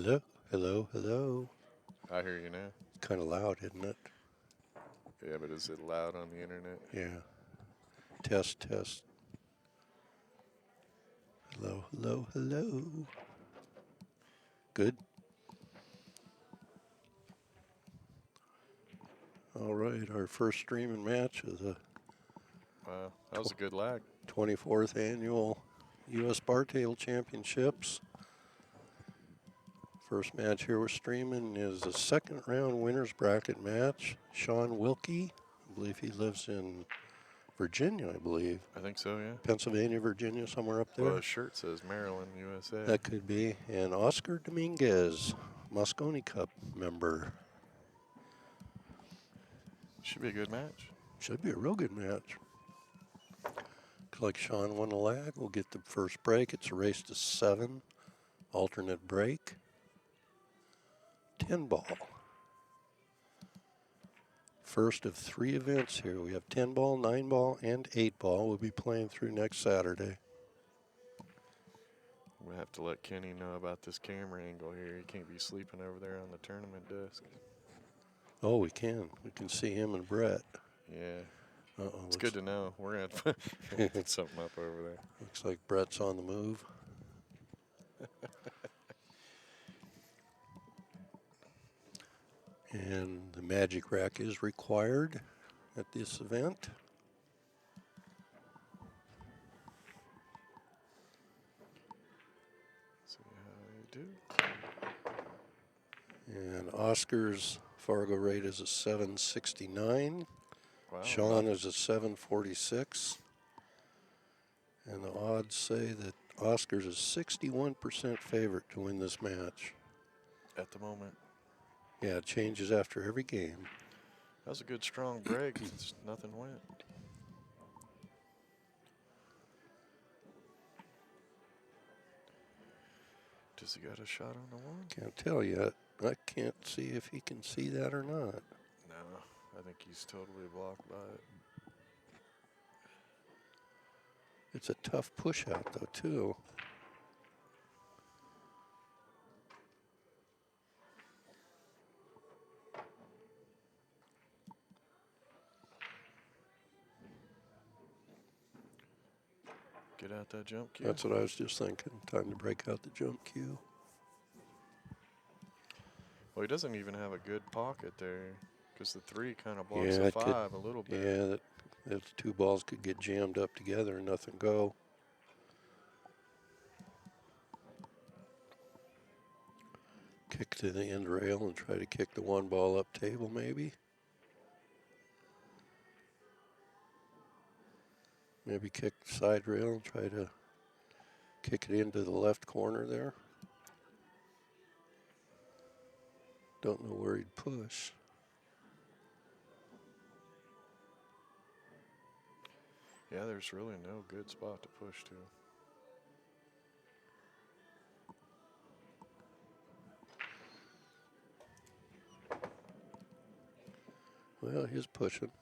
Hello, hello, hello. I hear you now. Kind of loud, isn't it? Yeah, but is it loud on the internet? Yeah. Test, test. Hello, hello, hello. Good. All right, our first streaming match of the Wow, that was a good lag. 24th annual U.S. Bar Table Championships. First match here we're streaming is a second round winners bracket match. Shaun Wilkie, I believe he lives in Virginia, I believe. I think so, yeah. Pennsylvania, Virginia, somewhere up there. Well, his shirt says Maryland, USA. That could be. And Oscar Dominguez, Mosconi Cup member. Should be a good match. Should be a real good match. Looks like Shaun won the lag. We'll get the first break. It's a race to 7. Alternate break. 10 ball. First of 3 events here. We have 10 ball, 9 ball, and 8 ball. We'll be playing through next Saturday. We'll have to let Kenny know about this camera angle here. He can't be sleeping over there on the tournament desk. Oh, we can. We can see him and Brett. Yeah. Uh-oh. It's good to know. We're going to have to put something up over there. Looks like Brett's on the move. And the magic rack is required at this event. See how you do. And Oscar's Fargo rate is a 769. Wow. Shaun is a 746. And the odds say that Oscar's a 61% favorite to win this match. At the moment. Yeah, it changes after every game. That was a good strong break. Just nothing went. Does he got a shot on the one? Can't tell yet. I can't see if he can see that or not. No, I think he's totally blocked by it. It's a tough push out though, too. Get out that jump cue. That's what I was just thinking. Time to break out the jump cue. Well, he doesn't even have a good pocket there because the 3 kind of blocks Yeah, the it could- 5 a little bit. Yeah, those 2 balls could get jammed up together and nothing go. Kick to the end rail and try to kick the 1 ball up table maybe. Maybe kick the side rail and try to kick it into the left corner there. Don't know where he'd push. Yeah, there's really no good spot to push to. Well, he's pushing.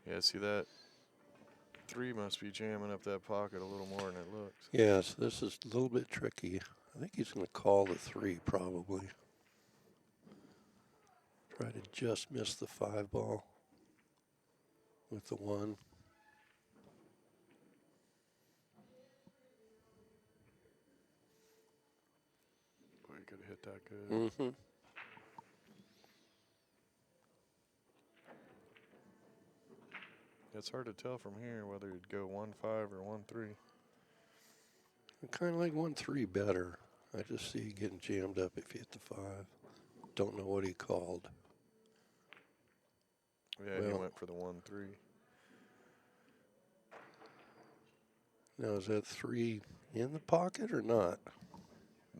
Yeah, see that 3 must be jamming up that pocket a little more than it looks. Yeah, so this is a little bit tricky. I think he's going to call the 3 probably. Try to just miss the 5 ball with the 1. Boy, you could have hit that good. Mm-hmm. It's hard to tell from here whether it'd go 1-5 or 1-3. I kind of like 1-3 better. I just see you getting jammed up if you hit the 5. Don't know what he called. Yeah, he Well, went for the 1-3. Now, is that 3 in the pocket or not?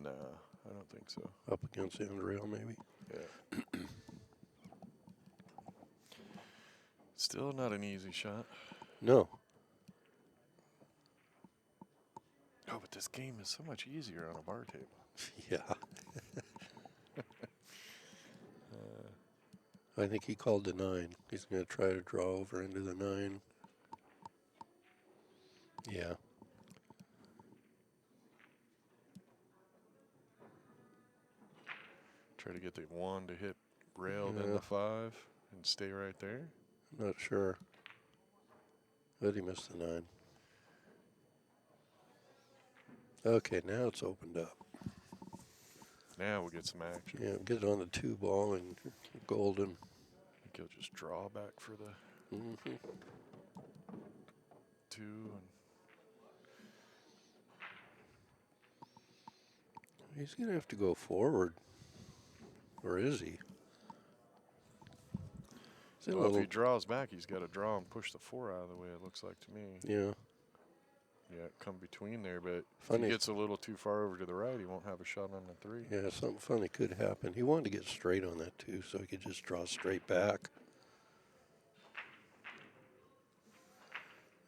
Nah, I don't think so. Up against the end rail, maybe? Yeah. Still not an easy shot. No. Oh, but this game is so much easier on a bar table. Yeah. I think he called the 9. He's going to try to draw over into the 9. Yeah. Try to get the 1 to hit rail, then Yeah. the 5, and stay right there. Not sure. But he missed the 9. Okay, now it's opened up. Now we'll get some action. Yeah, get it on the 2 ball and golden. I think he'll just draw back for the 2. And He's going to have to go forward. Or is he? well, if he draws back, he's got to draw and push the 4 out of the way, it looks like to me. Yeah. Yeah, come between there, but Funny. if he gets a little too far over to the right, he won't have a shot on the 3. Yeah, something funny could happen. He wanted to get straight on that too, so he could just draw straight back.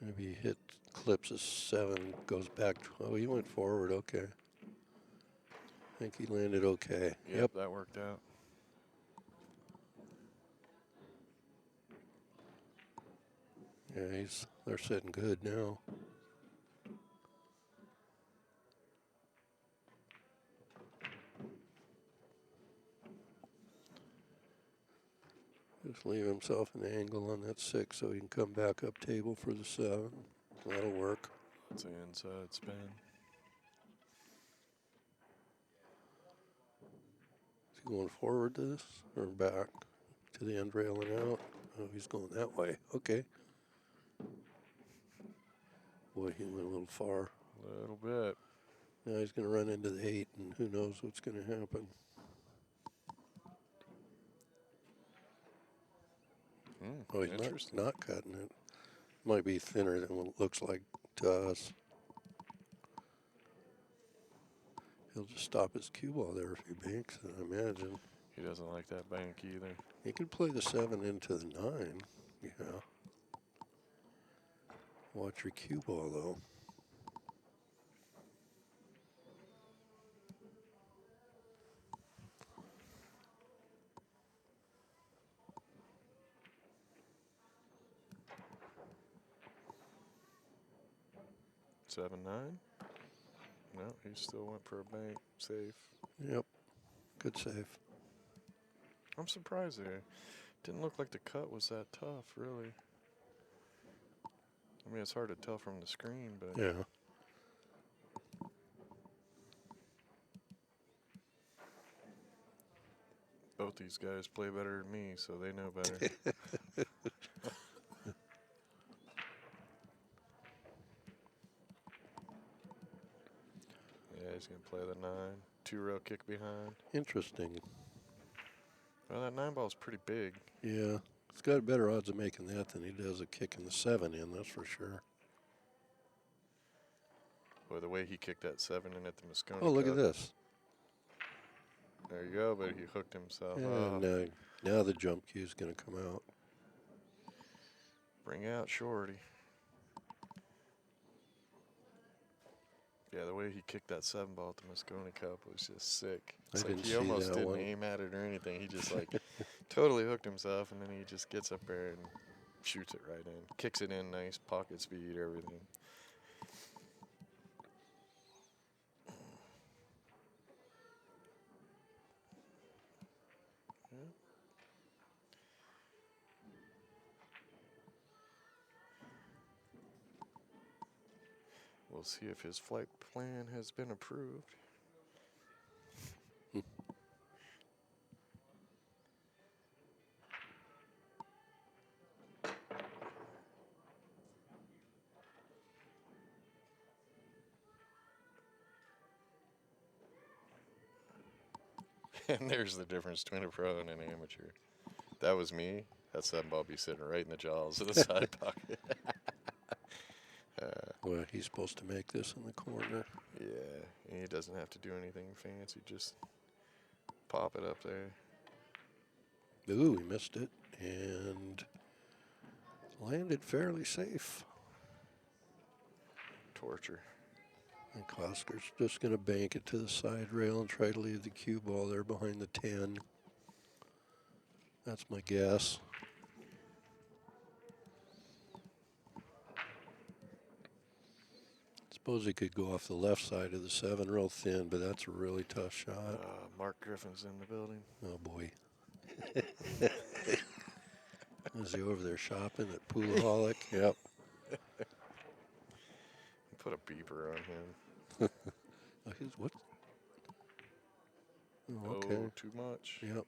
Maybe he clips a 7, goes back. Oh, he went forward. Okay. I think he landed okay. Yep, that worked out. Yeah, they're sitting good now. Just leave himself an angle on that 6 so he can come back up table for the 7. That'll work. It's an inside spin. Is he going forward to this or back to the end rail and out? Oh, he's going that way. Okay. Boy, he went a little far. A little bit. Now he's going to run into the 8, and who knows what's going to happen. Oh, he's not cutting it. Might be thinner than what it looks like to us. He'll just stop his cue ball there if he banks it, I imagine. He doesn't like that bank either. He could play the 7 into the 9. Yeah. Watch your cue ball, though. Seven, 9. No, he still went for a bank. Safe. Yep. Good save. I'm surprised there. Didn't look like the cut was that tough, really. I mean, it's hard to tell from the screen, but Yeah. both these guys play better than me, so they know better. Yeah, he's going to play the 9. 2-row kick behind. Interesting. Well, that 9 ball's pretty big. Yeah. He's got better odds of making that than he does of kicking the 7 in, that's for sure. Boy, the way he kicked that 7 in at the Moscone Oh, look Cup. at this. There you go, but he hooked himself. And now the jump cue is going to come out. Bring out Shorty. Yeah, the way he kicked that 7 ball at the Moscone Cup was just sick. It's I like didn't he see almost that didn't one. aim at it or anything. He just like totally hooked himself, and then he just gets up there and shoots it right in. Kicks it in nice, pocket speed, everything. Yeah. We'll see if his flight plan has been approved. And there's the difference between a pro and an amateur. That was me. That 7 ball be sitting right in the jaws of the side pocket. Well, he's supposed to make this in the corner. Yeah, and he doesn't have to do anything fancy. Just pop it up there. Ooh, he missed it and landed fairly safe. Torture. And Oscar's just going to bank it to the side rail and try to leave the cue ball there behind the 10. That's my guess. It's Suppose he could go off the left side of the 7 real thin, but that's a really tough shot. Mark Griffin's in the building. Oh, boy. Is he over there shopping at Poolaholic? Yep. Put a beeper on him. Oh, what? Oh, okay. Oh, too much. Yep.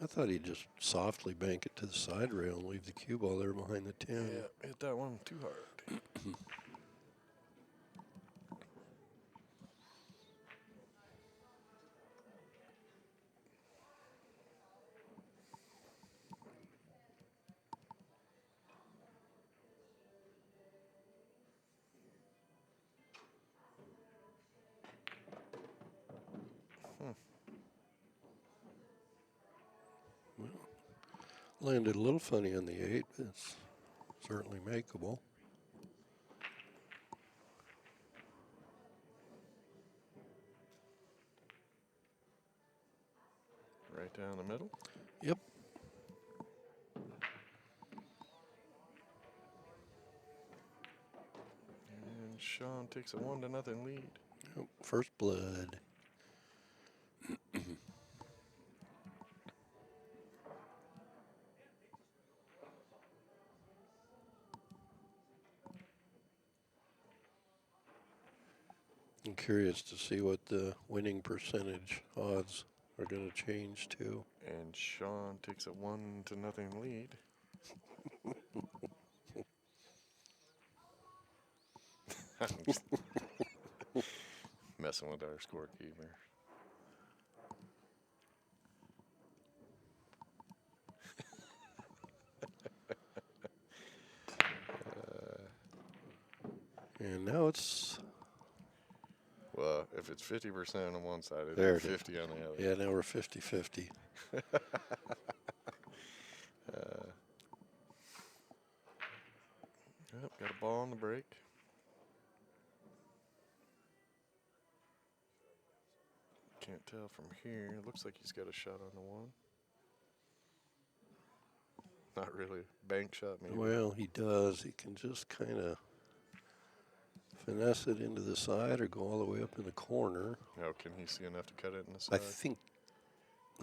I thought he'd just softly bank it to the side rail and leave the cue ball there behind the 10. Yeah, hit that one too hard. Landed a little funny on the 8, but it's certainly makeable. Right down the middle. Yep. And Shaun takes a 1-0 lead. Yep. First blood. I'm curious to see what the winning percentage odds are going to change to. And Shaun takes a 1-0 lead. I'm just messing with our scorekeeper. And now it's... Well, if it's 50% on one side, There it's it is. 50 on the other. Yeah, now we're 50-50. Yep, got a ball on the break. Can't tell from here. It looks like he's got a shot on the 1. Not really. Bank shot, maybe. Well, he does. He can just kind of finesse it into the side or go all the way up in the corner. Oh, can he see enough to cut it in the I side?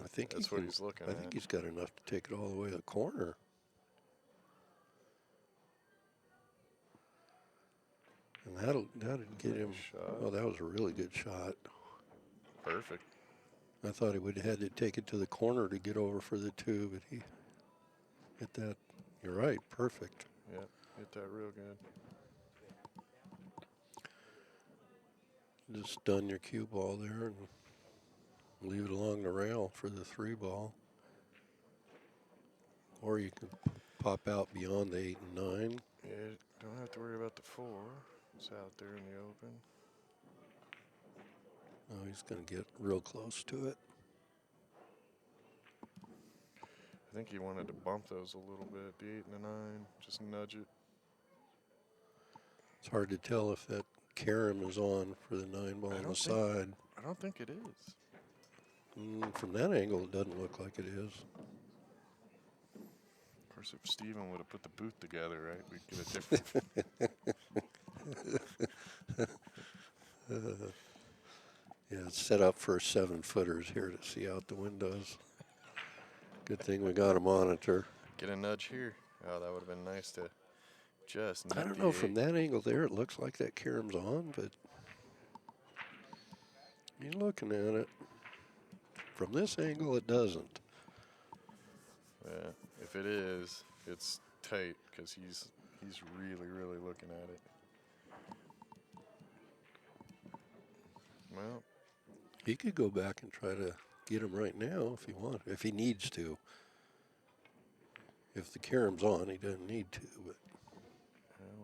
think That's what he's looking I at. think he's got enough to take it all the way to the corner. And that'll get him. Shot. Oh, that was a really good shot. Perfect. I thought he would have had to take it to the corner to get over for the 2, but he hit that. You're right, perfect. Yep, hit that real good. Just stun your cue ball there and leave it along the rail for the 3 ball. Or you can pop out beyond the 8 and 9. Yeah, don't have to worry about the 4. It's out there in the open. Oh, he's going to get real close to it. I think he wanted to bump those a little bit, the 8 and the 9, just nudge it. It's hard to tell if that carom is on for the 9 ball on the side. I don't think it is. From that angle, it doesn't look like it is. Of course, if Steven would have put the boot together, right, we'd get a different. Yeah, it's set up for 7-footers here to see out the windows. Good thing we got a monitor. Get a nudge here. Oh, that would have been nice to just. I don't know, from that angle there, it looks like that carom's on, but you're looking at it. From this angle, it doesn't. Yeah, if it is, it's tight because he's really, really looking at it. Well, He could go back and try to get him right now if he wants, if he needs to. If the carom's on, he doesn't need to, but.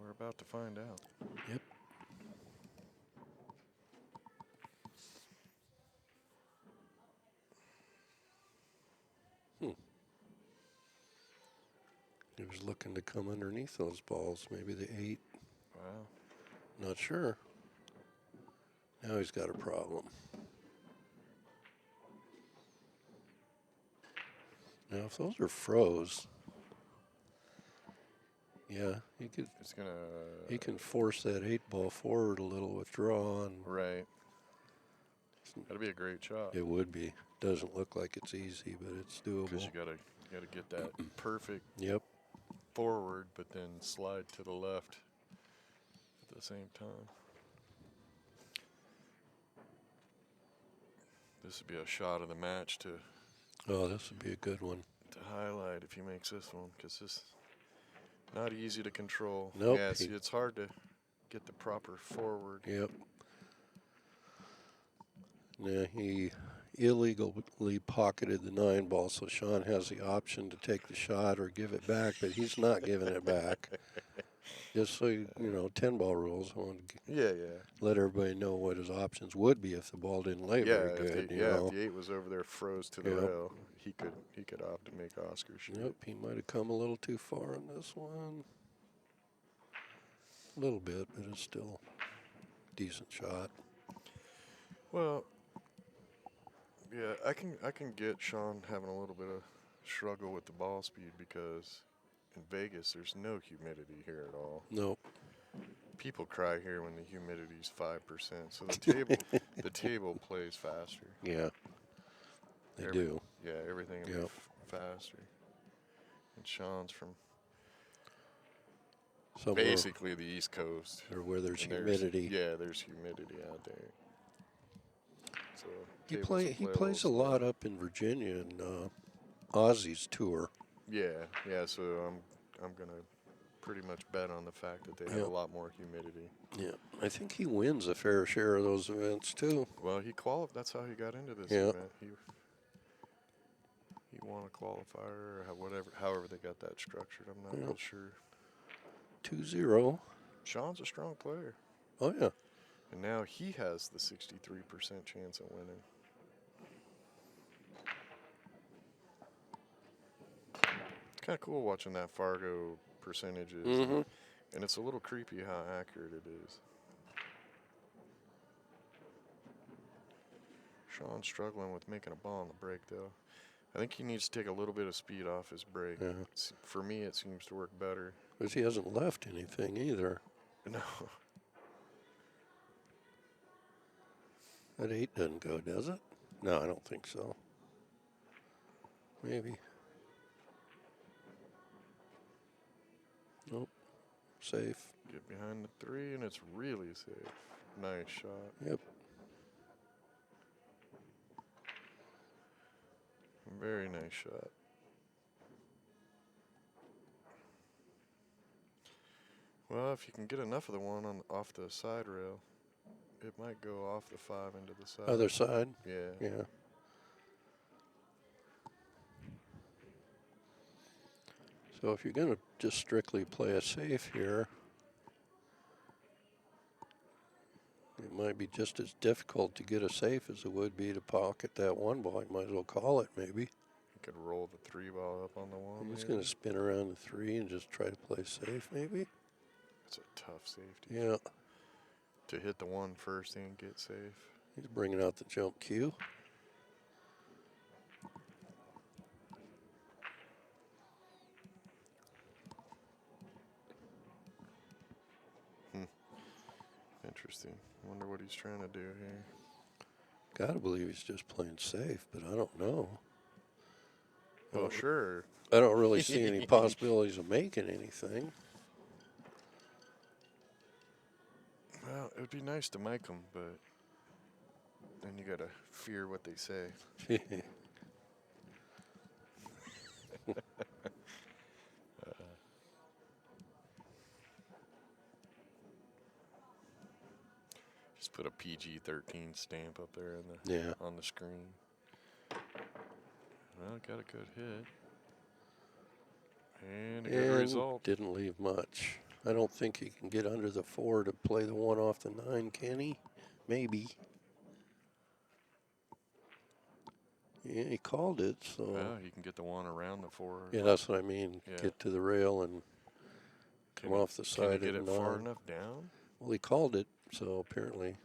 We're about to find out. Yep. He was looking to come underneath those balls, maybe the 8. Wow. Not sure. Now he's got a problem. Now, if those are froze, Yeah, he could. It's gonna. He can force that 8-ball forward a little with draw, and Right. That'd be a great shot. it would be. Doesn't look like it's easy, but it's Because doable. you gotta get that perfect Yep. forward, but then slide to the left at the same time. This would be a shot of the match to Oh, this would be a good one. highlight if he makes this one, because this not easy to control. Nope. Yeah, see, it's hard to get the proper forward. Yep. Yeah, he illegally pocketed the 9-ball, so Shaun has the option to take the shot or give it back, but he's not giving it back. Just so you know, 10-ball rules. I want to Yeah. let everybody know what his options would be if the ball didn't lay Yeah, very good. if you know. the 8 was over there, froze to the Yep. rail, he could opt to make Oscar shoot. Yep, he might have come a little too far on this one. A little bit, but it's still a decent shot. Well, yeah, I can get Shaun having a little bit of struggle with the ball speed because in Vegas there's no humidity here at all. Nope. People cry here when the humidity's 5%, so the table plays faster. Yeah, they do. Yeah, everything will be faster. And Shaun's from Somewhere basically the East Coast. or where there's And humidity. there's humidity out there. So He tables will play plays a little lot slow. up in Virginia and Ozzy's tour. Yeah. So I'm gonna pretty much bet on the fact that they have Yep. a lot more humidity. Yeah, I think he wins a fair share of those events too. Well, that's how he got into this Yep. event. He won a qualifier or however they got that structured. I'm not real sure. 2-0. Shaun's a strong player, Oh yeah. and now he has the 63% chance of winning. It's kind of cool watching that Fargo percentages, Mm-hmm. and it's a little creepy how accurate it is. Shaun's struggling with making a ball on the break, though. I think he needs to take a little bit of speed off his break. Yeah. For me, it seems to work better. Because he hasn't left anything either. No. That 8 doesn't go, does it? No, I don't think so. Maybe. Nope. Safe. Get behind the 3, and it's really safe. Nice shot. Yep. Very nice shot. Well, if you can get enough of the one off the side rail, it might go off the 5 into the side. Other side? Yeah. Yeah. So if you're going to just strictly play a safe here, it might be just as difficult to get a safe as it would be to pocket that 1 ball. You might as well call it, maybe. You could roll the 3 ball up on the 1. He's going to spin around the 3 and just try to play safe, maybe. It's a tough safety. Yeah. To hit the 1 first and get safe. He's bringing out the jump cue. Interesting. Wonder what he's trying to do here. Gotta believe he's just playing safe, but I don't know. Well, sure. I don't really see any possibilities of making anything. Well, it would be nice to make them, but then you gotta fear what they say. Just put a PG-13 stamp up there on the screen. Well, got a good hit. And a good result. Didn't leave much. I don't think he can get under the 4 to play the 1 off the 9, can he? Maybe. Yeah, he called it, so. Well, he can get the 1 around the 4. Yeah, that's what I mean. Yeah. Get to the rail and come off the side. Can he get of it the far 9. enough down? Well, he called it, so apparently.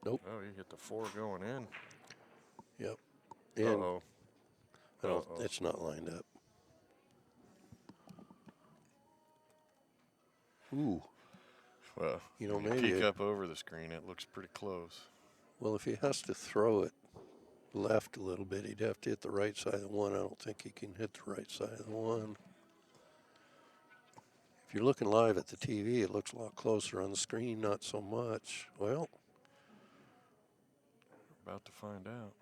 Nope. Oh, you hit the 4 going in. Yep. And Uh-oh. It's not lined up. Ooh. Well, You know, when you maybe peek up over the screen, it looks pretty close. Well, if he has to throw it left a little bit, he'd have to hit the right side of the one. I don't think he can hit the right side of the one. If you're looking live at the TV, it looks a lot closer on the screen, not so much. Well, We're about to find out.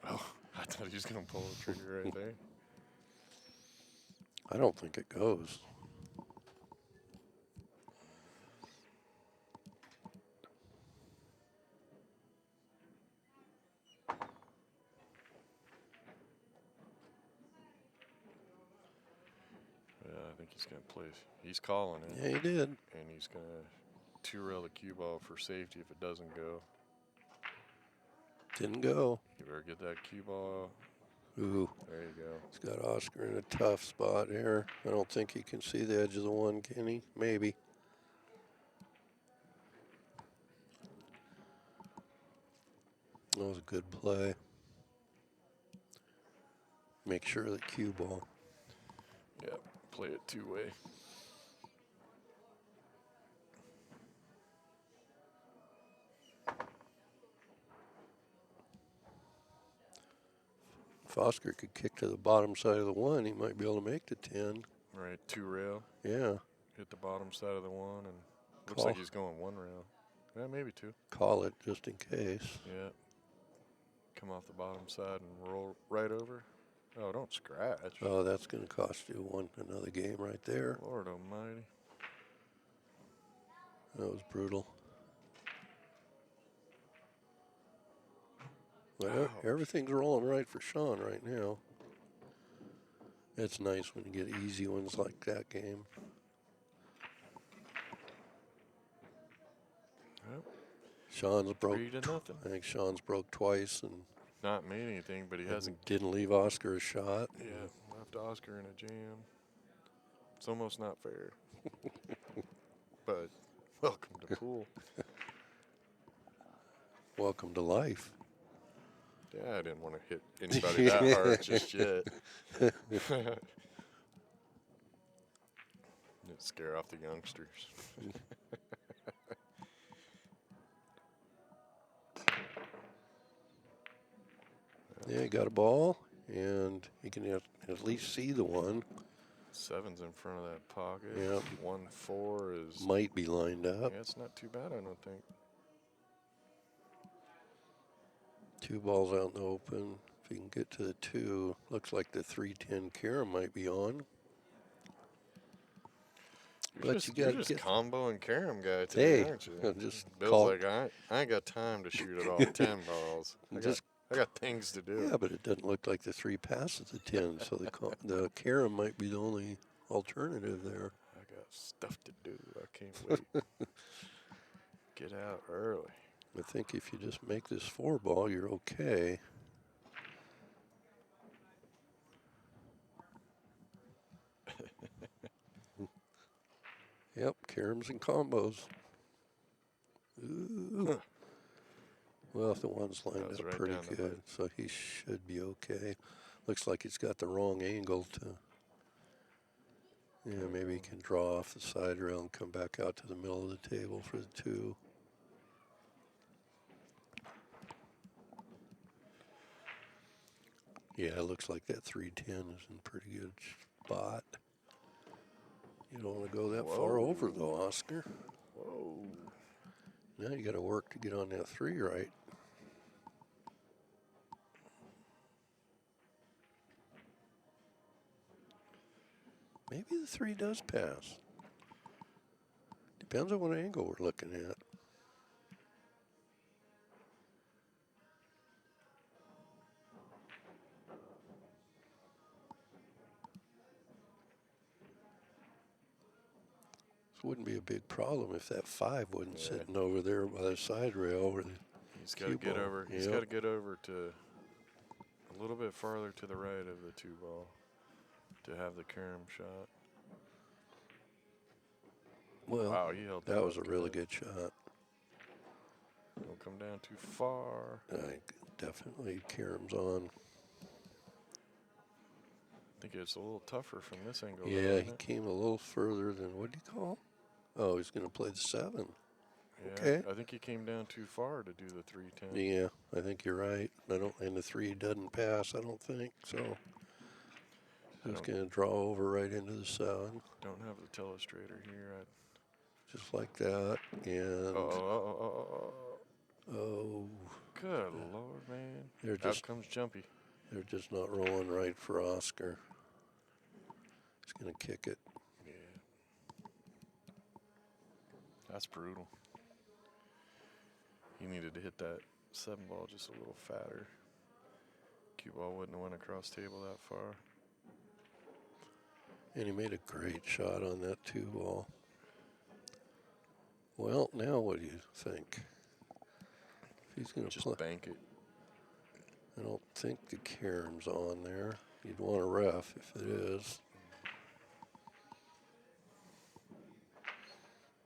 Oh, I thought he was going to pull the trigger right there. I don't think it goes. Yeah, I think he's going to place. He's calling it. Yeah, he did. And he's going to two-rail the cue ball for safety if it doesn't go. Didn't go. You better get that cue ball. Ooh. There you go. He's got Oscar in a tough spot here. I don't think he can see the edge of the one, can he? Maybe. That was a good play. Make sure the cue ball. Yep, play it two-way. If Oscar could kick to the bottom side of the one, he might be able to make the 10. Right, two-rail. Yeah. Hit the bottom side of the one, and looks like he's going one rail. Yeah, maybe two. Call it just in case. Yeah. Come off the bottom side and roll right over. Oh, don't scratch. Oh, that's going to cost you another game right there. Lord almighty. That was brutal. But everything's rolling right for Shaun right now. It's nice when you get easy ones like that game. Yep. Shaun's broke. 3-0. I think Shaun's broke twice and Not made anything, but he hasn't. didn't leave Oscar a shot. Yeah, left Oscar in a jam. It's almost not fair. But welcome to pool. Welcome to life. Yeah, I didn't want to hit anybody that hard just yet. It'd scare off the youngsters. Yeah, he got a ball, and he can at least see the one. 7's in front of that pocket. Yep. 1-4 is. Might be lined up. Yeah, it's not too bad, I don't think. 2 balls out in the open. If he can get to the 2, looks like the 3-10 Karen might be on. You're But just, you got you're to just get comboing Karam guy today, Hey, aren't you? just Bill's call. like, I ain't got time to shoot at all 10 balls. I got things to do. Yeah, but it doesn't look like the 3 passes the 10, so the Karen might be the only alternative there. I got stuff to do. I can't wait. Get out early. I think if you just make this 4 ball, you're okay. Yep, Karams and combos. Ooh. Well, if the one's lined up right pretty down the good, so he should be okay. Looks like he's got the wrong angle to. Yeah, maybe he can draw off the side rail and come back out to the middle of the table for the 2. Yeah, it looks like that 310 is in pretty good spot. You don't want to go that far over, though, Oscar. Whoa. Now you got to work to get on that 3 right. Maybe the 3 does pass. Depends on what angle we're looking at. This wouldn't be a big problem if that 5 wasn't sitting over there by the side rail. Or He's got to get over. He's got to get over to a little bit farther to the right of the 2 ball to have the Karam shot. Well, wow, he held that was a really good shot. Don't come down too far. I think definitely Karam's on. think it's a little tougher from this angle. Yeah, though, he isn't it? came a little further than, what do you call? Oh, he's going to play the 7. Yeah, Okay. I think he came down too far to do the 310. Yeah, I think you're right. And the 3 doesn't pass, I don't think. So he's going to draw over right into the 7. Don't have the telestrator here. Just like that. And oh, Good Lord, man. they're Out just comes Jumpy. they're just not rolling right for Oscar. He's going to kick it. Yeah. That's brutal. He needed to hit that 7 ball just a little fatter. Cue ball wouldn't have went across table that far. And he made a great shot on that 2 ball. Well, now what do you think? If he's going to Just bank it. I don't think the caram's on there. You'd want a ref if it is.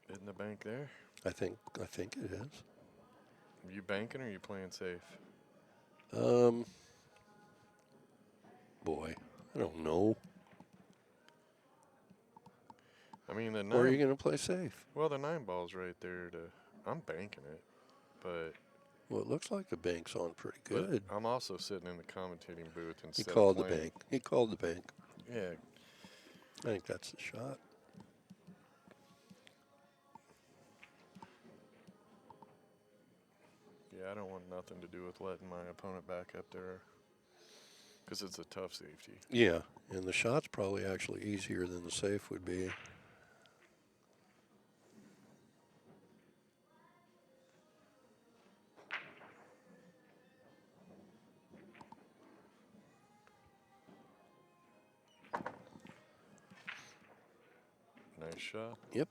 In the bank there. I think it is. Are you banking or are you playing safe? Boy, I don't know. I mean, the 9. Or are you going to play safe? Well, the 9 ball's right there I'm banking it, but. Well, it looks like the bank's on pretty good. I'm also sitting in the commentating booth instead He called of the playing. bank. He called the bank. Yeah. I think that's the shot. Yeah, I don't want nothing to do with letting my opponent back up there because it's a tough safety. Yeah, and the shot's probably actually easier than the safe would be. Nice shot. Yep.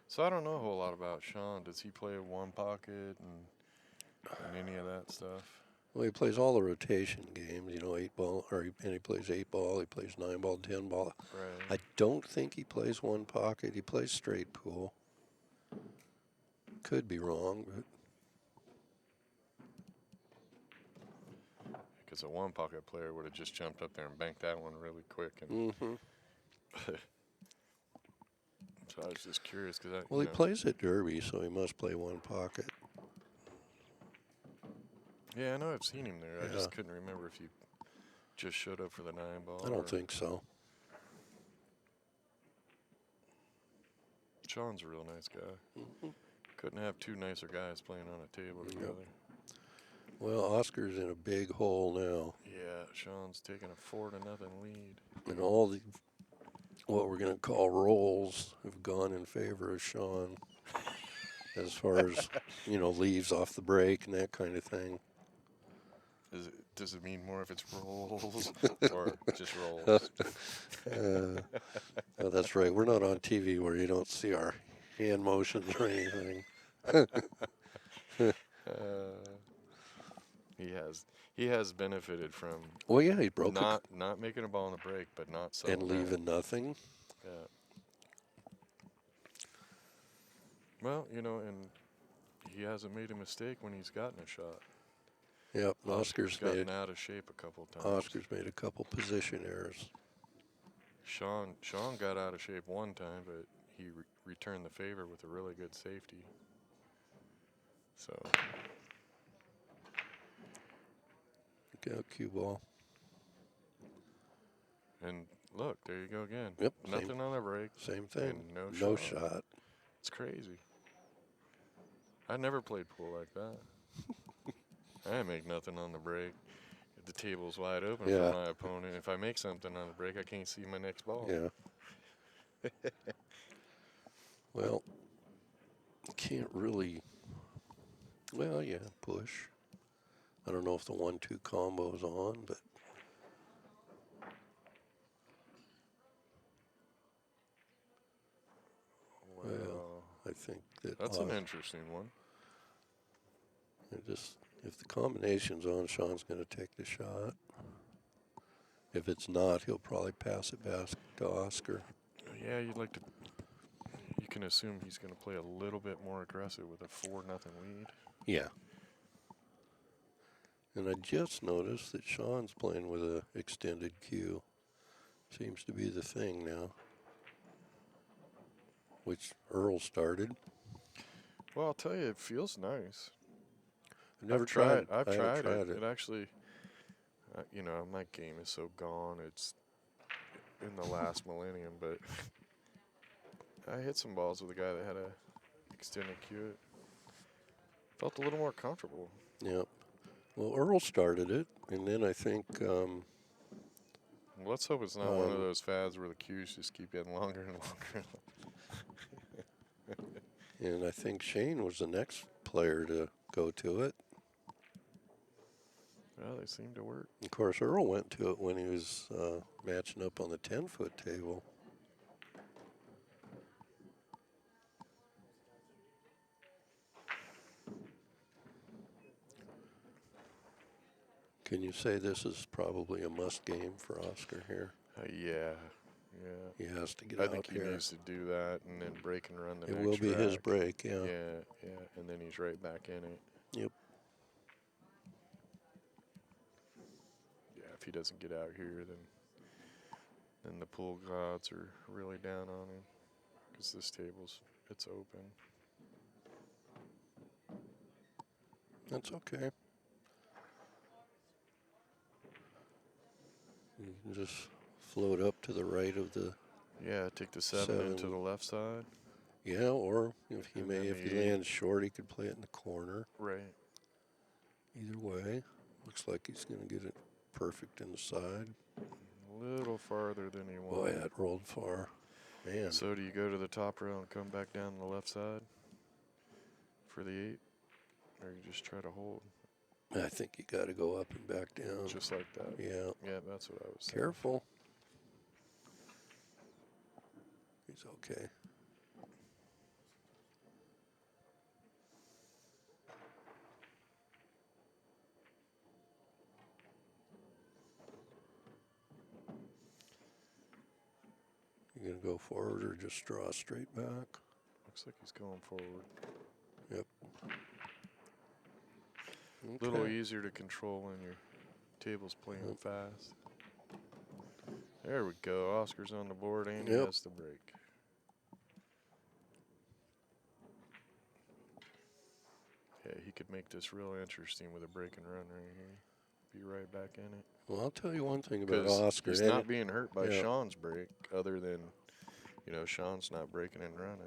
So I don't know a whole lot about Shaun. Does he play 1 pocket and any of that stuff? Well, he plays all the rotation games, 8 ball, and he plays 8 ball, he plays 9 ball, 10 ball. Right. I don't think he plays 1 pocket. He plays straight pool. Could be wrong, but Because a 1 pocket player would have just jumped up there and banked that one really quick. And so I was just curious because well, he plays at Derby, so he must play 1 pocket. Yeah, I know I've seen him there. I Yeah. just couldn't remember if he just showed up for the 9 ball. I don't think so. Shaun's a real nice guy. Couldn't have 2 nicer guys playing on a table together. Well, Oscar's in a big hole now, Yeah, Shaun's taking a 4-0 lead. and all the what we're going to call rolls have gone in favor of Shaun as far as, leaves off the break and that kind of thing. Does it mean more if it's rolls or just rolls? Oh, that's right. We're not on TV where you don't see our hand motions or anything. He has benefited from Well, yeah, he broke not making a ball in the break, but not it and settling leaving nothing. Yeah. Well, and he hasn't made a mistake when he's gotten a shot. Yep, Oscar's gotten out of shape a couple times. Oscar's made a couple position errors. Shaun got out of shape 1 time, but he returned the favor with a really good safety. So. Look out, cue ball. And look, there you go again. Yep. Nothing on the break. Same thing. And no shot. It's crazy. I never played pool like that. I didn't make nothing on the break. The table's wide open for my opponent. If I make something on the break, I can't see my next ball. Yeah. Well, can't really. Well, yeah, push. I don't know if the 1-2 combo's on, but. Well, I think that's an interesting one. If the combination's on, Shaun's going to take the shot. If it's not, he'll probably pass it back to Oscar. Yeah, you can assume he's going to play a little bit more aggressive with a 4-0 lead. Yeah. And I just noticed that Shaun's playing with a extended cue. Seems to be the thing now. Which Earl started. Well, I'll tell you, it feels nice. I've never tried. I've I haven't tried it. tried it. It actually, you know, my game is so gone. It's in the last millennium, but I hit some balls with a guy that had a extended cue. It felt a little more comfortable. Yep. Well, Earl started it, and then I think Well, let's hope it's not one of those fads where the cues just keep getting longer and longer. and I think Shane was the next player to go to it. Well, they seem to work. Of course, Earl went to it when he was matching up on the 10-foot table. Can you say this is probably a must game for Oscar here? Yeah. He has to get I out think he here. needs to do that and then break and run the It next will be his track. break, yeah. Yeah, and then he's right back in it. Yep. Yeah, if he doesn't get out here, then the pool gods are really down on him because this it's open. That's okay. You can just float up to the right of the Yeah, take the seven into the left side. Yeah, or if he And may, then if he the eight. lands short, he could play it in the corner. Right. Either way, looks like he's going to get it perfect in the side. A little farther than he Boy, wanted. that rolled far. Man. So do you go to the top rail and come back down the left side for the 8? Or you just try to hold? I think you got to go up and back down. Just like that? Yeah. Yeah, that's what I was saying. Careful. He's okay. You going to go forward or just draw straight back? Looks like he's going forward. Yep. A little easier to control when your table's playing fast. There we go. Oscar's on the board and he has the break. Yeah, he could make this real interesting with a break and run right here. Be right back in it. Well, I'll tell you one thing about Oscar. He's not being hurt by Shaun's break, other than, you know, Shaun's not breaking and running.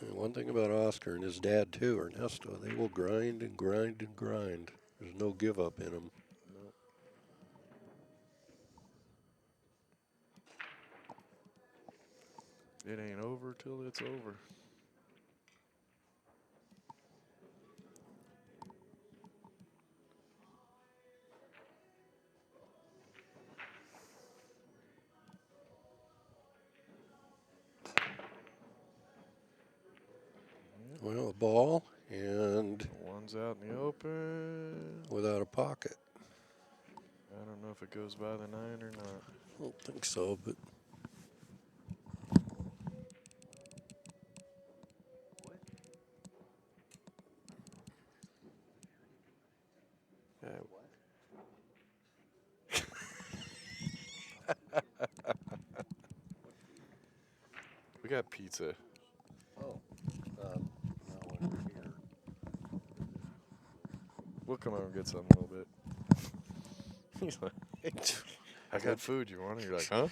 And one thing about Oscar and his dad, too, Ernesto, they will grind and grind and grind. There's no give up in them. Nope. It ain't over till it's over. Well, a ball and One's out in the open. without a pocket. I don't know if it goes by the 9 or not. I don't think so, but We got pizza. oh, now over here. We'll come over and get some in a little bit. He's like, I got food. You want it? You're like, huh?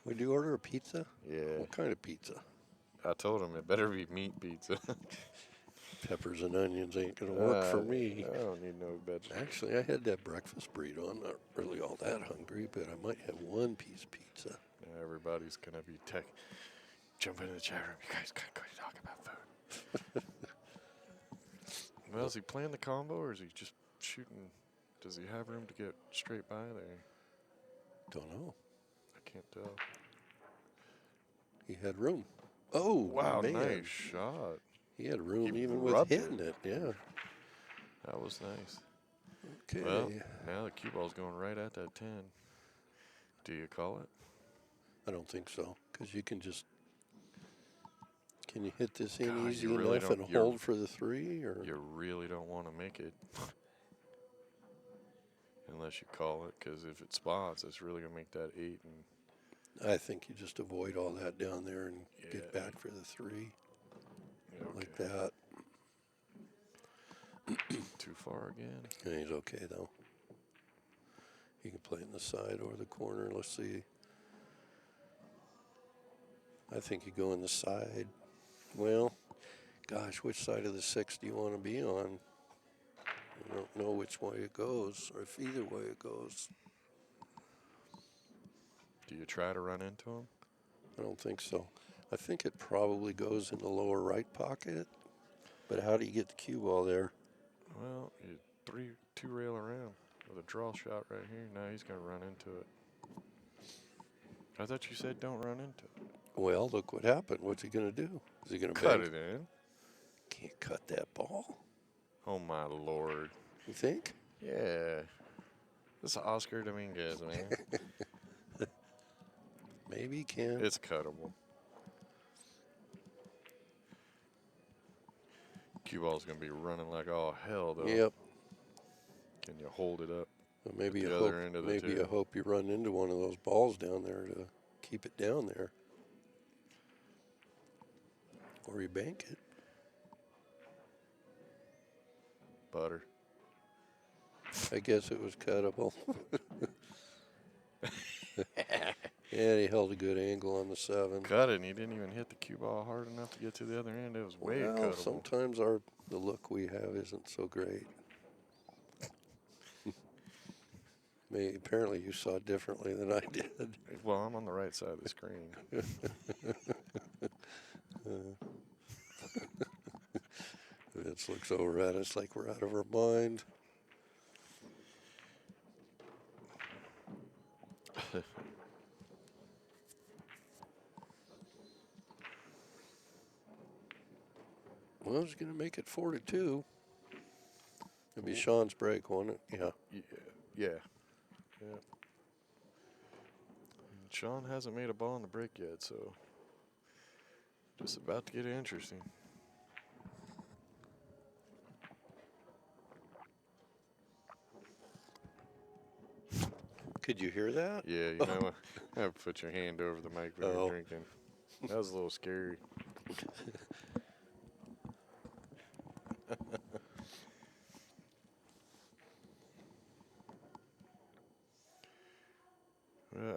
Would you order a pizza? Yeah. What kind of pizza? I told him it better be meat pizza. Peppers and onions ain't gonna work for me. I don't need no vegetables. Actually, I had that breakfast burrito. I'm not really all that hungry, but I might have one piece pizza. Everybody's gonna be jump into the chat room. You guys gotta go to talk about food. Well, is he playing the combo or is he just shooting? Does he have room to get straight by there? Don't know. I can't tell. He had room. Oh, Wow, man. nice shot. He had room He even with rubbed hitting it. Yeah. That was nice. Okay. Well, now the cue ball's going right at that 10. Do you call it? I don't think so, because you can just. Can you hit this in God, easy you really enough don't- and you're- hold for the 3? Or You really don't want to make it. unless you call it, because if it spots, it's really gonna make that 8. And I think you just avoid all that down there and get Yeah. back for the 3 yeah, okay. like that. Too far again. And he's okay though. He can play in the side or the corner. Let's see. I think you go in the side. Well, gosh, which side of the 6 do you want to be on? I don't know which way it goes, or if either way it goes. Do you try to run into him? I don't think so. I think it probably goes in the lower right pocket. But how do you get the cue ball there? Well, you two rail around with a draw shot right here. Now he's gonna run into it. I thought you said don't run into it. Well, look what happened. What's he going to do? Is he going to Cut bank? it in. Can't cut that ball. Oh my lord. You think? Yeah. This is Oscar Dominguez, man. Maybe he can. It's cuttable. Cue ball's gonna be running like all hell, though. Yep. Can you hold it up? But maybe the you other hope. end of the Maybe you tube. hope you run into one of those balls down there to keep it down there, or you bank it. Butter. I guess it was cuttable. And he held a good angle on the 7. Cut it, and he didn't even hit the cue ball hard enough to get to the other end. It was way Well, cuttable. sometimes the look we have isn't so great. Apparently you saw it differently than I did. Well, I'm on the right side of the screen. Vince looks over at us like we're out of our mind. Well, he's going to make it 4-2. It'll be Shaun's break, won't it? Yeah. Yeah. And Shaun hasn't made a ball in the break yet, so just about to get interesting. Could you hear that? Yeah, you know, I have to put your hand over the mic when you're drinking. That was a little scary.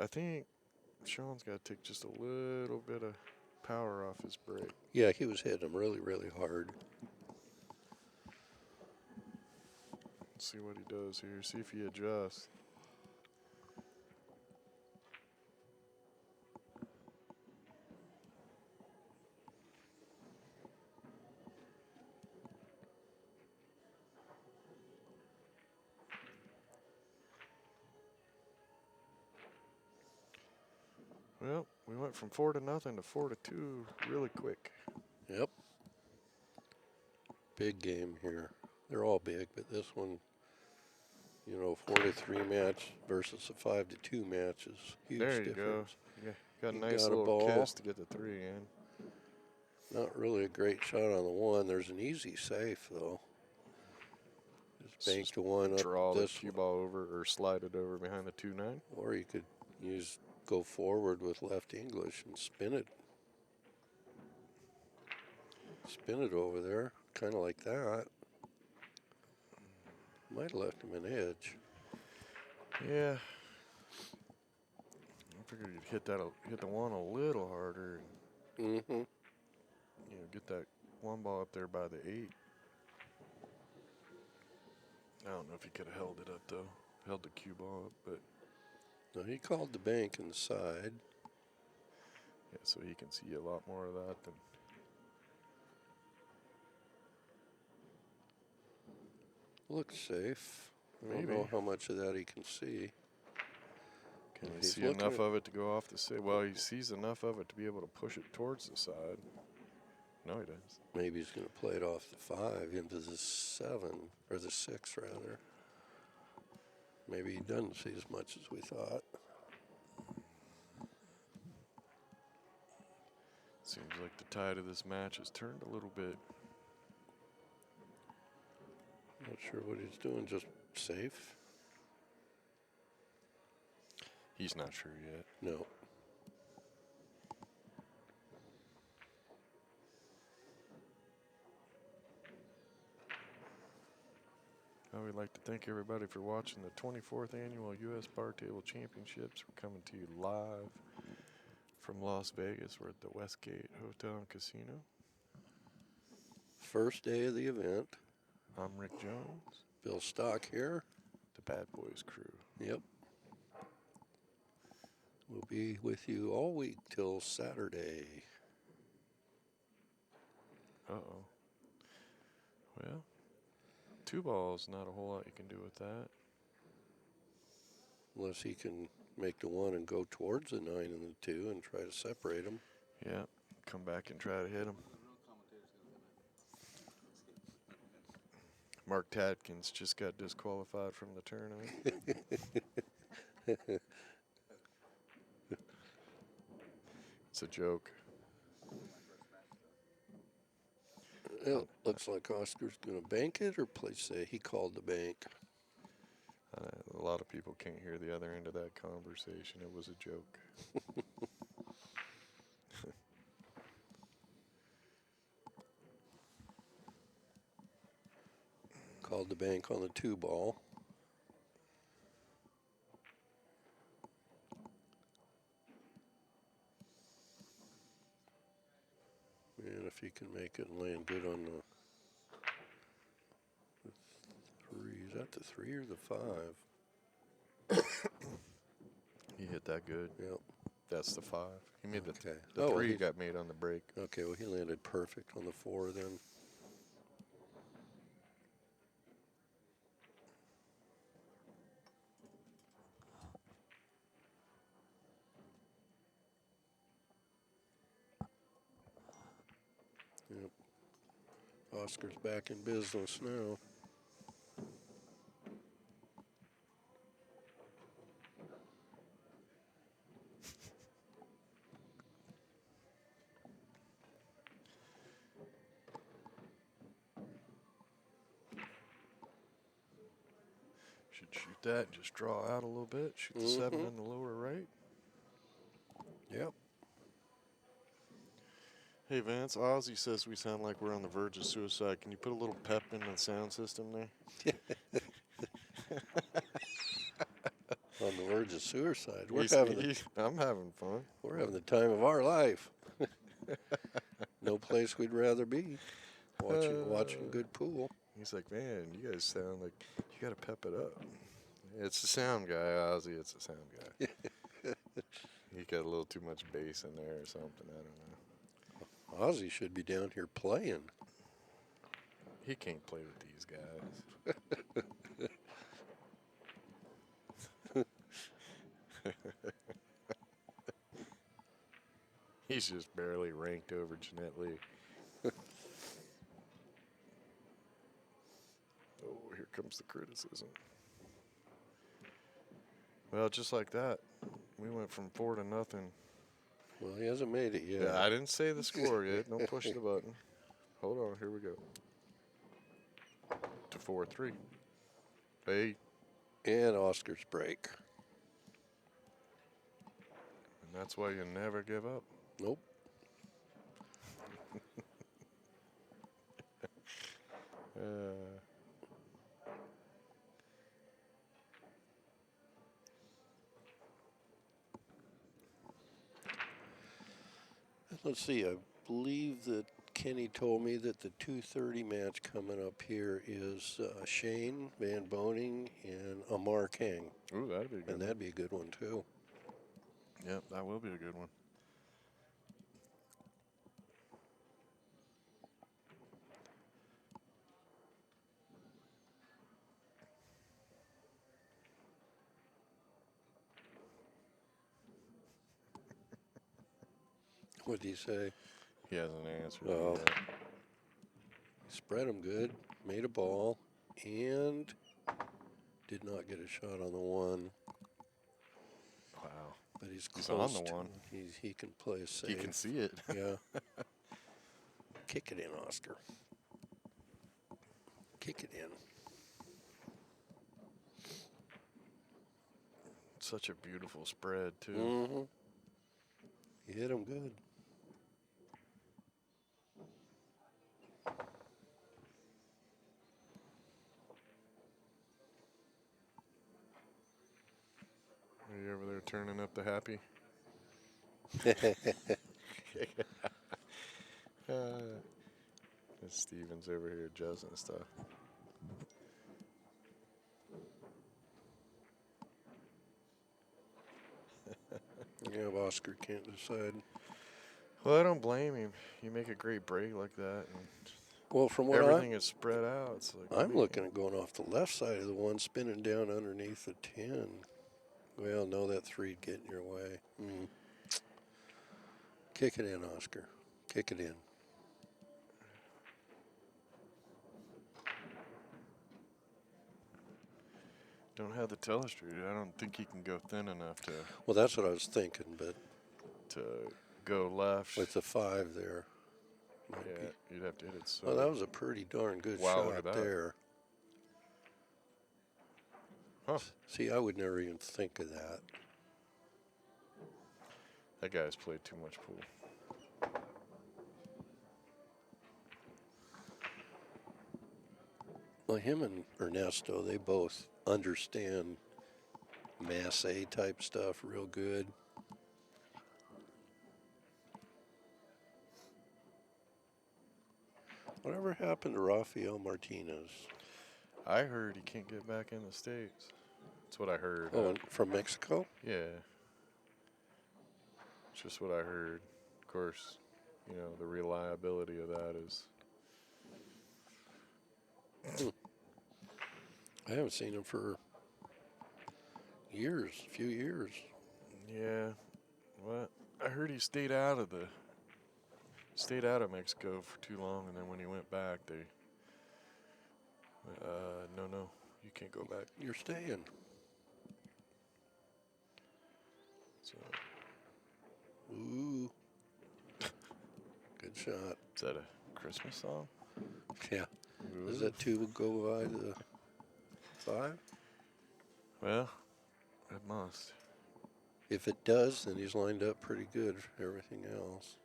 I think Shaun's got to take just a little bit of power off his break. Yeah, he was hitting him really, really hard. Let's see what he does here. See if he adjusts. Well, we went from 4-0 to 4-2 really quick. Yep. Big game here. They're all big, but this one, 4-3 match versus a 5-2 match is huge There you difference. go. Yeah, got a He nice got a little ball. kiss to get the 3 in. Not really a great shot on the 1. There's an easy safe, though. Just bank the 1 up Draw the this cue ball over or slide it over behind the 2-9. Or you could go forward with left English and spin it. Spin it over there, kind of like that. Might have left him an edge. Yeah. I figured you'd hit the 1 a little harder and Mm-hmm. get that 1 ball up there by the 8. I don't know if he could have held it up though. Held the cue ball up, but No, he called the bank inside. yeah, so he can see a lot more of that than. Looks safe. I don't Maybe. know how much of that he can see. Can he He's see looking enough at- of it to go off the side? Well, he sees enough of it to be able to push it towards the side. No, he does. Maybe he's going to play it off the 5 into the 7, or the 6 rather. Maybe he doesn't see as much as we thought. Seems like the tide of this match has turned a little bit. Not sure what he's doing, just safe. He's not sure yet. No. I would like to thank everybody for watching the 24th Annual U.S. Bar Table Championships. We're coming to you live from Las Vegas. We're at the Westgate Hotel and Casino. First day of the event. I'm Rick Jones. Bill Stock here. The Bad Boys crew. Yep. We'll be with you all week till Saturday. Uh-oh. Well, 2 balls, not a whole lot you can do with that. Unless he can make the 1 and go towards the 9 and the 2 and try to separate them. Yeah, come back and try to hit him. Mark Tadkins just got disqualified from the tournament. It's a joke. It looks like Oscar's going to bank it or play safe. He called the bank. A lot of people can't hear the other end of that conversation. It was a joke. Called the bank on the 2 ball. And if he can make it and land good on the 3. Is that the 3 or the 5? He hit that good. Yep. That's the 5. He made Okay. the 3 got made on the break. Okay, well, he landed perfect on the 4 then. Yep. Oscar's back in business now. Should shoot that and just draw out a little bit. Shoot the 7 in the lower right. Yep. Hey, Vance, Ozzy says we sound like we're on the verge of suicide. Can you put a little pep in the sound system there? On the verge of suicide. I'm having fun. We're having the time of our life. No place we'd rather be. Watching good pool. He's like, man, you guys sound like you got to pep it up. It's the sound guy, Ozzy. It's the sound guy. He got a little too much bass in there or something. I don't know. Ozzy should be down here playing. He can't play with these guys. He's just barely ranked over Jeanette Lee. Oh, here comes the criticism. Well, just like that, we went from 4 to nothing. Well, he hasn't made it yet. Yeah, I didn't say the score yet. Don't push the button. Hold on, here we go. To 4-3. Hey. And Oscar's break. And that's why you never give up. Nope. Let's see, I believe that Kenny told me that the 2:30 match coming up here is Shane Van Boning and Amar Kang. Ooh, that'd be a good And that'd be a good one, too. Yep, that will be a good one. What'd he say? He hasn't answered Oh. yet. Spread him good, made a ball, and did not get a shot on the 1. Wow. But he's close on the to 1. He can play a safe. He can see it. Yeah. Kick it in, Oscar. Kick it in. Such a beautiful spread, too. Mm-hmm. You hit him good. Are you over there turning up the happy? Steven's over here adjusting stuff. Yeah, Oscar can't decide. Well, I don't blame him. You make a great break like that, and Well, from what everything is spread out. It's like, I'm man. looking at going off the left side of the one, spinning down underneath the 10. Well, no, that 3'd get in your way. Kick it in, Oscar. Kick it in. Don't have the telestrator. I don't think he can go thin enough Well, that's what I was thinking, but to go left. with the 5 there. Yeah, you'd have to hit it. So Well, that was a pretty darn good Wow, look at shot that. there. Huh. See, I would never even think of that. That guy's played too much pool. Well, him and Ernesto, they both understand Mass A type stuff real good. Whatever happened to Rafael Martinez? I heard he can't get back in the States. That's what I heard. Oh, and from Mexico? Yeah. It's just what I heard. Of course, you know, the reliability of that is. I haven't seen him for years, a few years. Yeah. What? I heard he stayed out of Mexico for too long, and then when he went back, they. No, you can't go back. You're staying. So, Ooh. Good shot. is that a Christmas song? Yeah. Does Ooh. that 2 go by the 5? Well, it must. If it does, then he's lined up pretty good for everything else.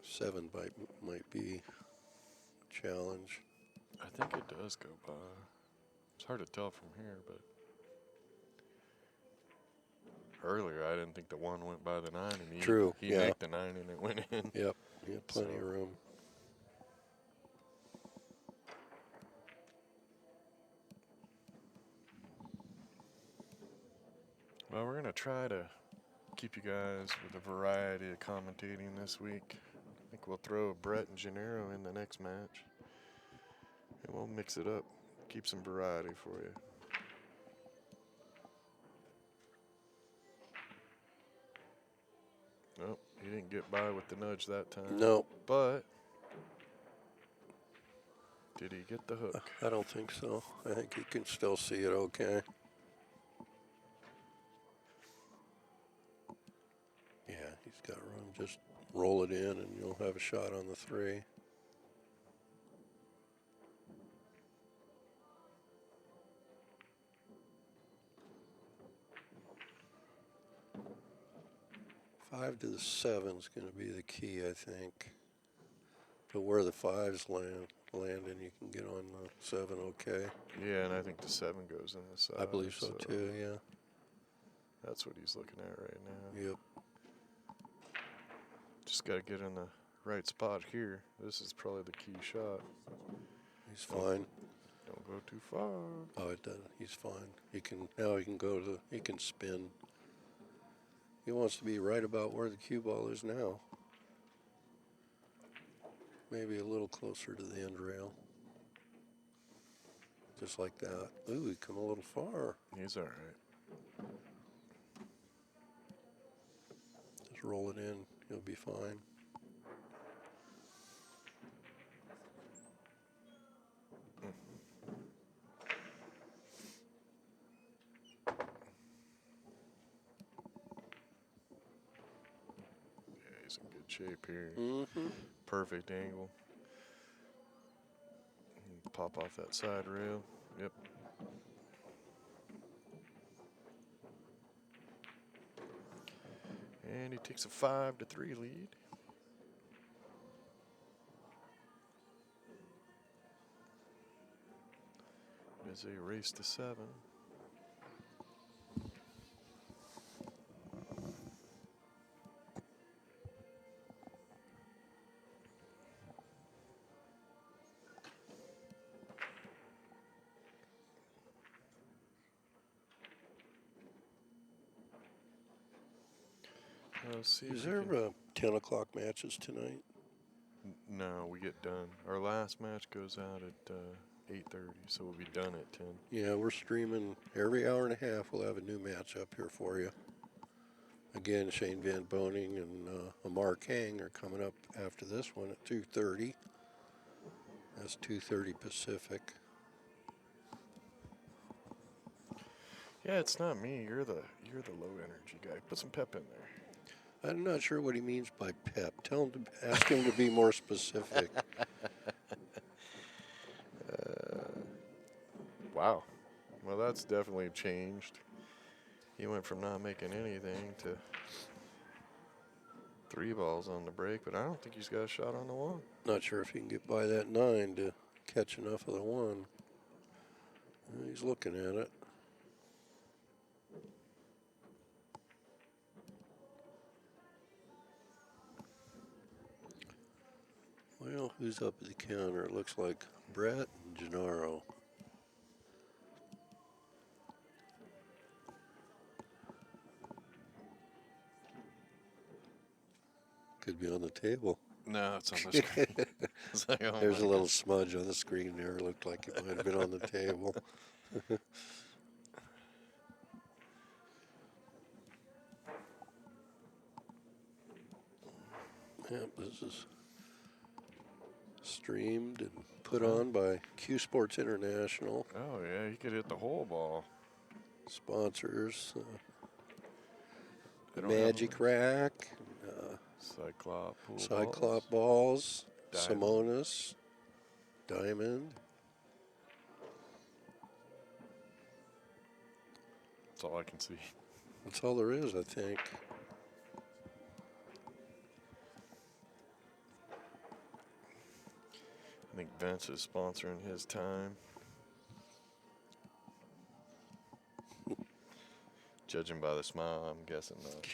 Seven might be a challenge. I think it does go by. It's hard to tell from here, but earlier I didn't think the 1 went by the 9, and he yeah. nicked the 9 and it went in. Yep, he had plenty of room. Well, we're gonna try to keep you guys with a variety of commentating this week. I think we'll throw Brett and Gennaro in the next match, and we'll mix it up, keep some variety for you. Nope, he didn't get by with the nudge that time. No. But did he get the hook? I don't think so. I think he can still see it okay. Yeah, he's got room. Just roll it in and you'll have a shot on the 3. Five to the 7's going to be the key, I think. But where the 5s landing, you can get on the 7 okay. Yeah, and I think the 7 goes in the side. I believe so too, yeah. That's what he's looking at right now. Yep. Just got to get in the right spot here. This is probably the key shot. He's fine. Don't go too far. Oh, it doesn't. He's fine. He can he can spin. He wants to be right about where the cue ball is now. Maybe a little closer to the end rail. Just like that. Ooh, he come a little far. He's all right. Just roll it in. He'll be fine. Yeah, he's in good shape here. Mm-hmm. Perfect angle. pop off that side rail. Yep. And he takes a 5-3 lead. As they race to 7. Let's see. Is there 10 o'clock matches tonight? No, we get done. Our last match goes out at 8:30, so we'll be done at 10. Yeah, we're streaming every hour and a half. We'll have a new match up here for you. Again, Shane Van Boning and Amar Kang are coming up after this one at 2:30. That's 2:30 Pacific. Yeah, it's not me. You're the low energy guy. Put some pep in there. I'm not sure what he means by pep. Ask him to be more specific. Wow. Well, that's definitely changed. He went from not making anything to 3 balls on the break, but I don't think he's got a shot on the 1. Not sure if he can get by that 9 to catch enough of the 1. He's looking at it. Well, who's up at the counter? It looks like Brett and Gennaro. Could be on the table. No, it's on the screen. It's like, oh There's a my little God. smudge on the screen there. It looked like it might have been on the table. Yep, this is streamed and put on by CueSports International. Oh, yeah, he could hit the whole ball. Sponsors, They don't have Magic them. Rack, Cyclop. Pool Cyclop balls. balls, Diamond. Simonis, Diamond. That's all I can see. That's all there is, I think. I think Vince is sponsoring his time. Judging by the smile, I'm guessing not.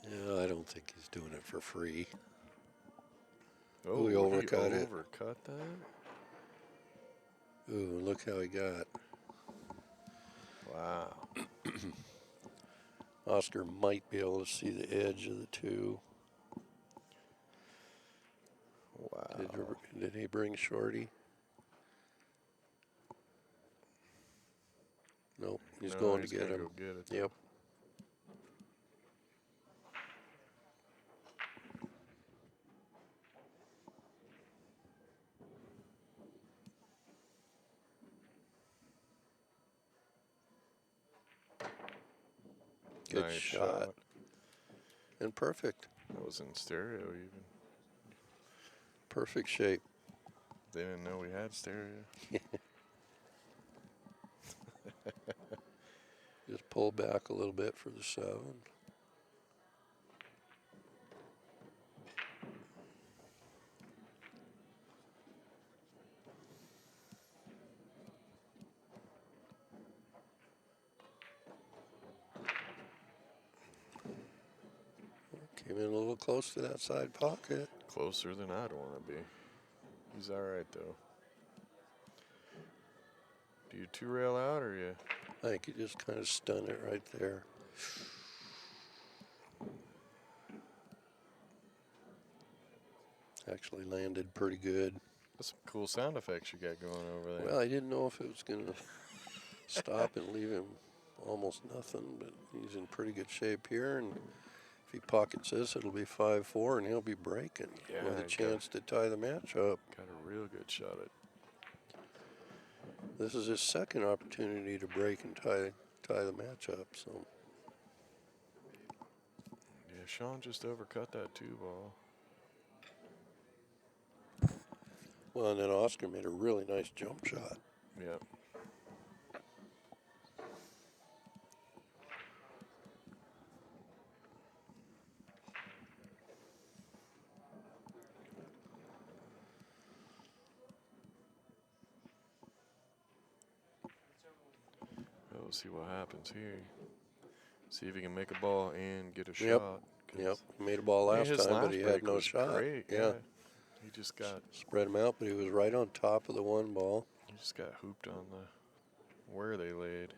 Yeah, I don't think he's doing it for free. Oh, he overcut it. Overcut that? Ooh, look how he got. Wow. Oscar might be able to see the edge of the 2. Wow. Did he bring Shorty? Nope, he's No, going he's to get gonna him. Go get it. Yep. Good Nice shot. And perfect. That was in stereo even. Perfect shape. They didn't know we had stereo. Just pull back a little bit for the 7. Came in a little close to that side pocket. Closer than I'd want to be. He's all right, though. Do you 2-rail out or you? I think he just kind of stunned it right there. Actually landed pretty good. That's some cool sound effects you got going over there. Well, I didn't know if it was going to stop and leave him almost nothing, but he's in pretty good shape here. And if he pockets this, it'll be 5-4, and he'll be breaking Yeah, with a he's chance to tie the match up. got a real good shot at. This is his second opportunity to break and tie the match up. So Yeah, Shaun just overcut that 2 ball. Well, and then Oscar made a really nice jump shot. Yep. We'll see what happens here. See if he can make a ball and get a shot. Yep. He made a ball I mean, last his time, but last he break had no was shot. great. Yeah. He just got Spread him out, but he was right on top of the one ball. hooped on the where they laid.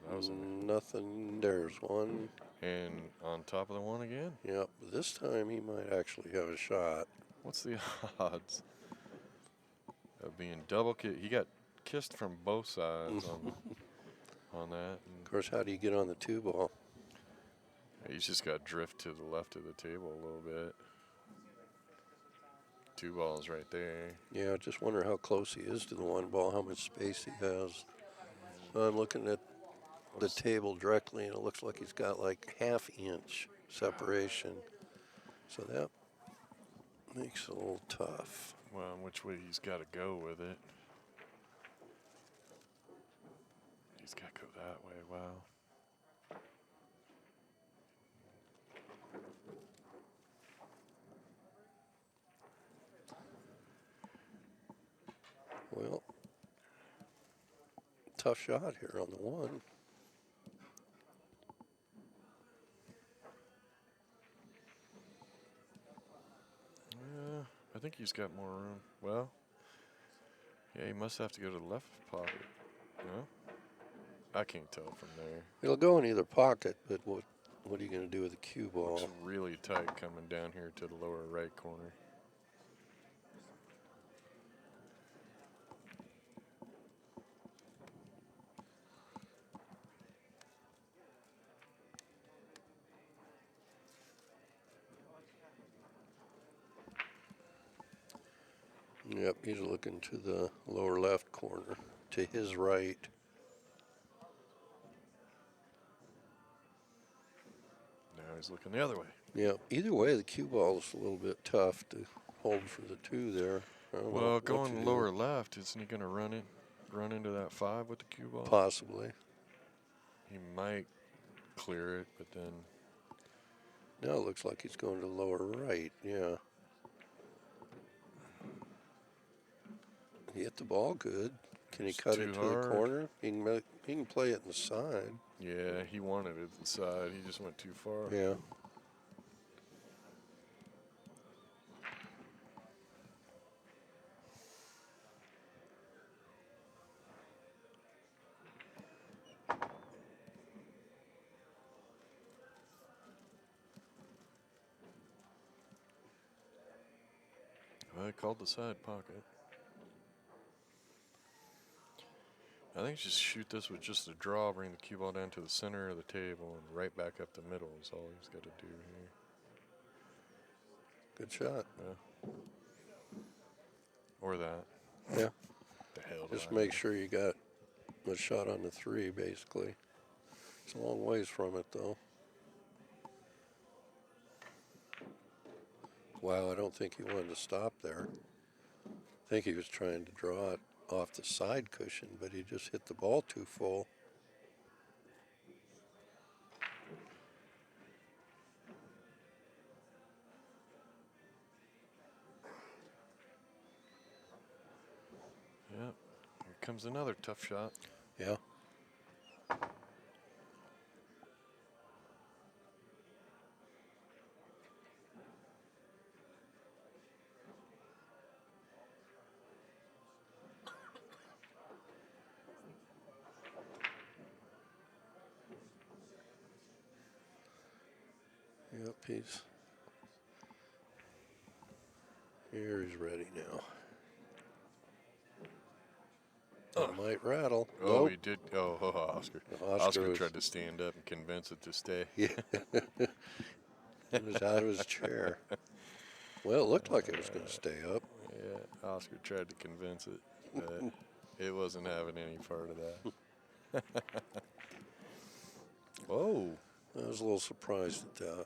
That was Nothing. There's one. and on top of the one again. Yep. This time he might actually have a shot. What's the odds of being double kicked? He got kissed from both sides on that. And Of course, how do you get on the 2 ball? he's just got drift to the left of the table a little bit. 2 balls right there. Yeah, I just wonder how close he is to the 1 ball, how much space he has. So I'm looking at the table directly, and it looks like he's got like ½ inch separation. So that makes it a little tough. Well, which way he's got to go with it. He's got to go that way. Wow. Well, tough shot here on the 1. Yeah, I think he's got more room. Well, yeah, he must have to go to the left pocket. No? I can't tell from there. It'll go in either pocket, but what are you going to do with the cue ball? Looks really tight coming down here to the lower right corner. Yep, he's looking to the lower left corner, to his right. Now he's looking the other way. Yeah, either way, the cue ball is a little bit tough to hold for the 2 there. Well, going lower left, isn't he going to run into that 5 with the cue ball? Possibly. He might clear it, but then Now it looks like he's going to lower right, yeah. He hit the ball good. Can he It's cut too it to hard. the corner? He can play it in the side. yeah, he wanted it to the side. He just went too far. Yeah. I called the side pocket. I think just shoot this with just a draw, bring the cue ball down to the center of the table, and right back up the middle is all he's got to do here. Good shot. Yeah. Or that. Yeah. The hell do Just I make know? sure you got a shot on the 3, basically. It's a long ways from it, though. Wow, I don't think he wanted to stop there. I think he was trying to draw it off the side cushion, but he just hit the ball too full. Yep. Here comes another tough shot. Yeah. Yep, he's ready now. It might rattle. Oh, Nope. he did. Oh, Oscar. Oscar was- tried to stand up and convince it to stay. Yeah. He was out of his chair. Well, it looked like it was going to stay up. Yeah, Oscar tried to convince it, but it wasn't having any part of that. Whoa. I was a little surprised at that.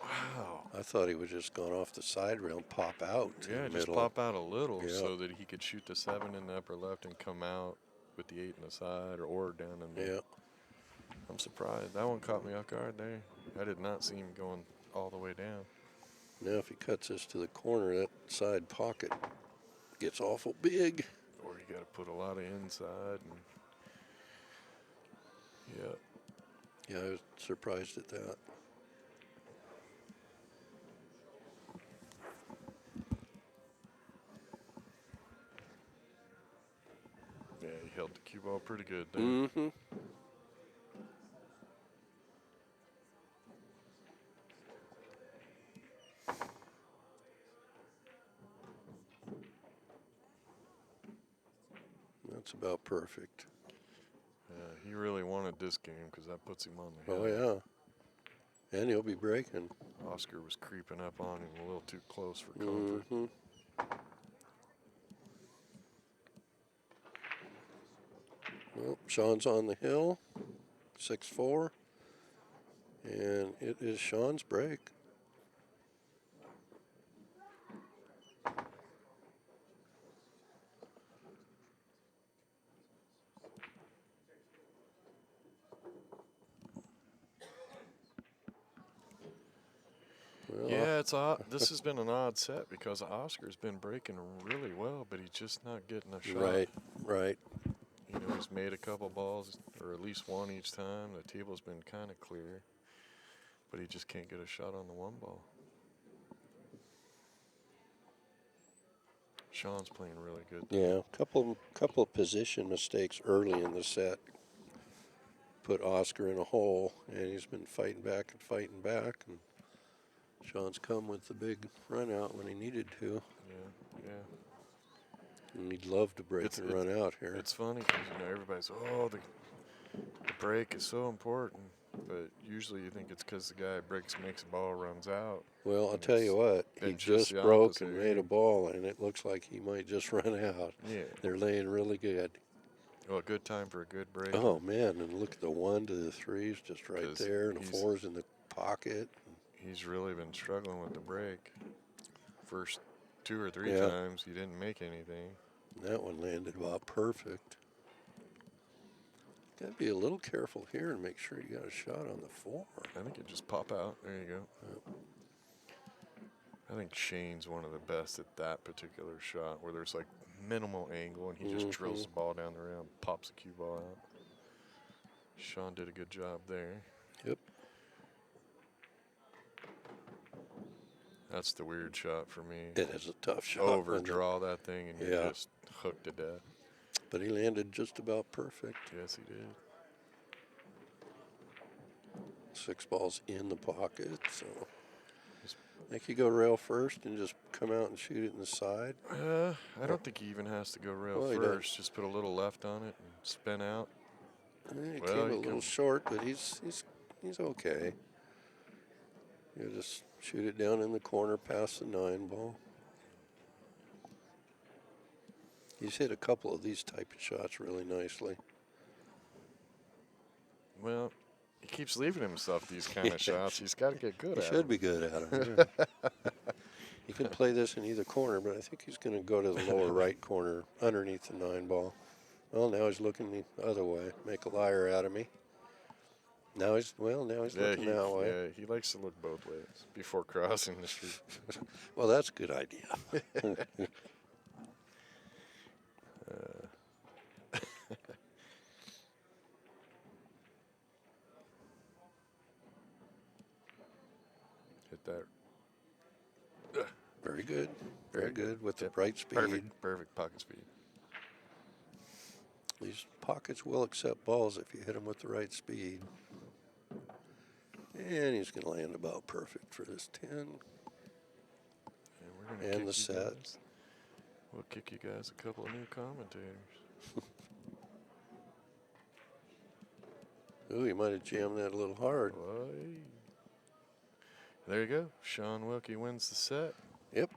Wow. I thought he was just going off the side rail and pop out to Yeah, the just middle. pop out a little Yeah. so that he could shoot the 7 in the upper left and come out with the 8 in the side or down in the. Yeah. I'm surprised. That one caught me off guard there. I did not see him going all the way down. Now if he cuts this to the corner, that side pocket gets awful big. Or you got to put a lot of inside. And yeah. Yeah, I was surprised at that. Yeah, he held the cue ball pretty good there. Mm-hmm. That's about perfect. He really wanted this game because that puts him on the Oh, hill. yeah. And he'll be breaking. Oscar was creeping up on him a little too close for comfort. Mm-hmm. Well, Shaun's on the hill, 6-4, and it is Shaun's break. Well, Yeah, it's odd. This has been an odd set because Oscar's been breaking really well, but he's just not getting a shot. right, right. You know, he's made a couple balls, or at least one each time. The table's been kind of clear, but he just can't get a shot on the one ball. Shaun's playing really good. Yeah, couple of position mistakes early in the set put Oscar in a hole, and he's been fighting back, and Shaun's come with the big run out when he needed to. Yeah, yeah. And he'd love to break and run out here. It's funny because, you know, everybody's, oh, the break is so important. But usually you think it's because the guy makes a ball, runs out. Well, I'll tell you what, he just broke and made a ball, and it looks like he might just run out. Yeah. They're laying really good. Well, a good time for a good break. Oh, man, and look at the 1 to the 3s just right there, and the 4's in the pocket. He's really been struggling with the break. First 2 or 3 Yeah. times, he didn't make anything. That one landed about perfect. Got to be a little careful here and make sure you got a shot on the 4. I think it just pop out. There you go. Yep. I think Shane's one of the best at that particular shot where there's like minimal angle and he just drills the ball down the rail, pops the cue ball out. Shaun did a good job there. Yep. That's the weird shot for me. It is a tough shot. Overdraw that thing and you're just hooked to death. But he landed just about perfect. Yes, he did. 6 balls in the pocket, so I think you go rail first and just come out and shoot it in the side. I don't think he even has to go rail first. Just put a little left on it and spin out. He came a little short, but he's okay. You just shoot it down in the corner past the 9 ball. He's hit a couple of these type of shots really nicely. Well, he keeps leaving himself these kind of shots. He's got to get good at He them. should be good at them. Yeah. He can play this in either corner, but I think he's going to go to the lower right corner underneath the 9 ball. Well, now he's looking the other way. Make a liar out of me. Now he's looking that way. Yeah, he likes to look both ways before crossing the street. Well, that's a good idea. Hit that. Very good. Very good with the right speed. Perfect pocket speed. These pockets will accept balls if you hit them with the right speed. And he's going to land about perfect for this 10. And the set. We'll kick you guys a couple of new commentators. Ooh, he might have jammed that a little hard. Boy. There you go. Shaun Wilkie wins the set. Yep.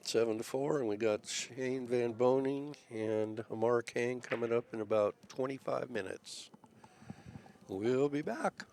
7-4, and we got Shane Van Boning and Amar Kane coming up in about 25 minutes. We'll be back.